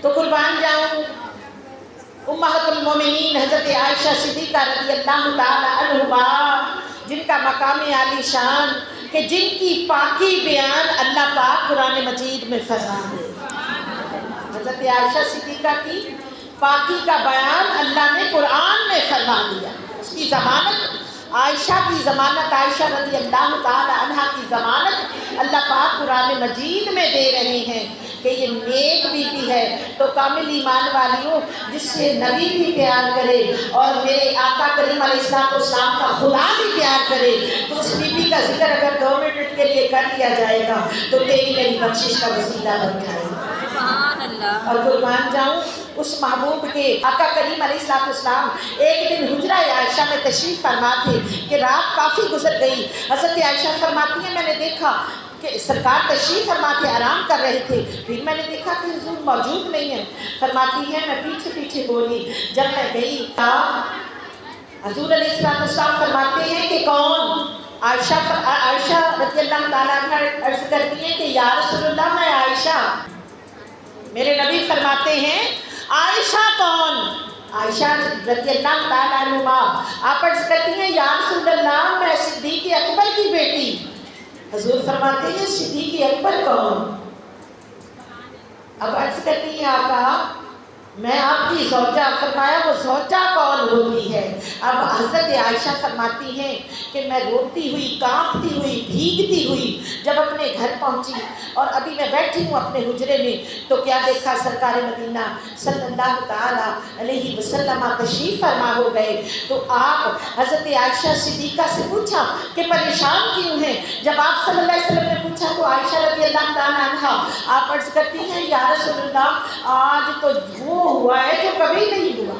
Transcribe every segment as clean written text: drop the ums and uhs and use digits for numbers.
تو قربان جاؤں امہۃ المومنین حضرت عائشہ صدیقہ رضی اللہ تعالی عنہا، جن کا مقام عالی شان کہ جن کی پاکی بیان اللہ پاک قرآن مجید میں فرما ہے۔ حضرت عائشہ صدیقہ کی پاکی کا بیان اللہ نے قرآن میں فرما دیا۔ اس کی ضمانت عائشہ کی ضمانت، عائشہ رضی اللہ تعالی عنہا کی ضمانت اللہ پاک قرآن مجید میں دے رہے ہیں کہ یہ نیک بیوی ہے۔ تو کامل ایمان والیوں، جس سے نبی بھی پیار کرے اور میرے آقا کریم علیہ السلام کا خدا بھی پیار کرے، تو اس بیوی کا ذکر اگر 2 منٹ کے لیے کر دیا جائے گا تو تیری میری بخشش کا وسیلہ بن جائے گا۔ اور قربان جاؤں اس محبوب کے آقا کریم علیہ السلام ایک دن حجرہ عائشہ میں تشریف فرما تھے کہ رات کافی گزر گئی۔ حضرت عائشہ فرماتی ہیں میں نے دیکھا کہ سرکار تشریف فرما کے آرام کر رہے تھے، پھر میں نے دیکھا کہ حضور موجود نہیں ہیں۔ فرماتی ہے میں پیچھے پیچھے بولی، جب میں گئی حضور علیہ السلام فرماتے ہیں کہ کون؟ عائشہ رضی اللہ تعالیٰ عنہ عرض کرتی ہیں کہ یا رسول اللہ میں عائشہ۔ میرے نبی فرماتے ہیں عائشہ کون؟ عائشہ رضی اللہ تعالیٰ عنہ آپ عرض کرتی ہیں یا رسول اللہ میں صدیق اکبر کی بیٹی۔ حضور فرماتے ہیں صدیق اکبر کون؟ اب عرض کرتی ہیں آقا میں آپ کی زوجہ۔ فرمایا وہ زوجہ کون ہوتی ہے؟ اب حضرت عائشہ فرماتی ہیں کہ میں روتی ہوئی، کانپتی ہوئی، بھیگتی ہوئی جب اپنے گھر پہنچی اور ابھی میں بیٹھی ہوں اپنے حجرے میں، تو کیا دیکھا سرکار مدینہ صلی اللہ تعالیٰ علیہ وسلم تشریف فرما ہو گئے۔ تو آپ حضرت عائشہ صدیقہ سے پوچھا کہ پریشان کیوں ہیں؟ جب آپ صلی اللہ علیہ وسلم نے پوچھا تو عائشہ رضی اللہ تعالیٰ عنہ آپ عرض کرتی ہیں یا رسول اللہ آج تو وہ ہوا ہے جو کبھی نہیں ہوا۔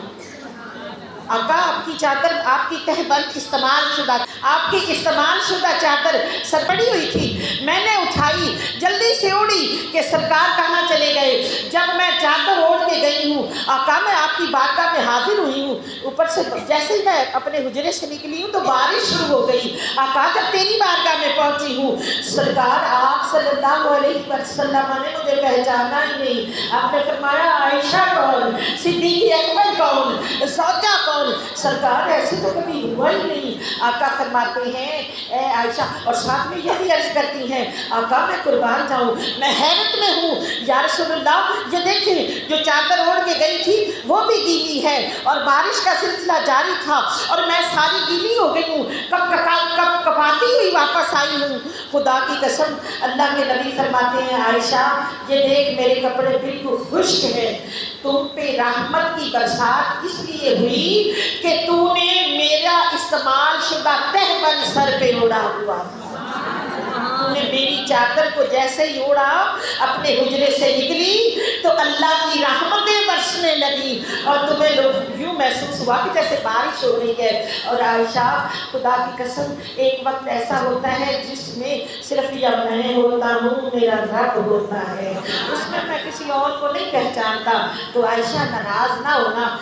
آقا آپ کی چادر، آپ کی تہبند استعمال شدہ، آپ کی استعمال شدہ چادر سر پڑی ہوئی تھی، میں نے اٹھائی جلدی سے اڑی کہ سرکار کہاں چلے گئے۔ جب میں چادر اوڑھ کے گئی ہوں آقا میں آپ کی بارگاہ میں حاضر ہوئی ہوں، اوپر سے جیسے ہی میں اپنے حجرے سے نکلی ہوں تو بارش شروع ہو گئی۔ آقا جب تیری بارگاہ میں پہنچی ہوں سرکار آپ صلی اللہ علیہ وسلم نے مجھے پہچانا ہی نہیں۔ آپ نے فرمایا عائشہ کون؟ صدیق اکبر کون؟ زوجہ کون؟ سرکار ایسے تو کبھی ہوا ہی نہیں۔ آقا فرماتے ہیں اے عائشہ، اور ساتھ میں یہ بھی عرض کرتی ہیں آقا میں قربان جاؤں میں حیرت میں ہوں یا رسول اللہ یہ دیکھیں جو چادر اوڑھ کے گئی تھی وہ بھی گیلی ہے اور بارش کا سلسلہ جاری تھا اور میں ساری گیلی ہو گئی ہوں، کب کپاتی ہوئی واپس آئی ہوں۔ خدا کی قسم اللہ کے نبی فرماتے ہیں عائشہ یہ دیکھ میرے کپڑے بالکل خشک ہیں، تم پہ رحمت کی برسات اس لیے ہوئی کہ تو نے میرا استعمال شدہ تہبند سر پہ اوڑھا ہوا تو نے میری چادر کو جیسے ہی اوڑھا اپنے حجرے سے نکلی تو اللہ کی رحمتیں برسنے لگی اور تمہیں یوں محسوس ہوا کہ جیسے بارش ہو رہی ہے۔ اور عائشہ خدا کی قسم ایک وقت ایسا ہوتا ہے جس میں صرف یا میں ہوتا ہوں میرا رب ہوتا ہے، اس میں میں کسی اور کو نہیں پہچانتا۔ تو عائشہ ناراض نہ ہونا۔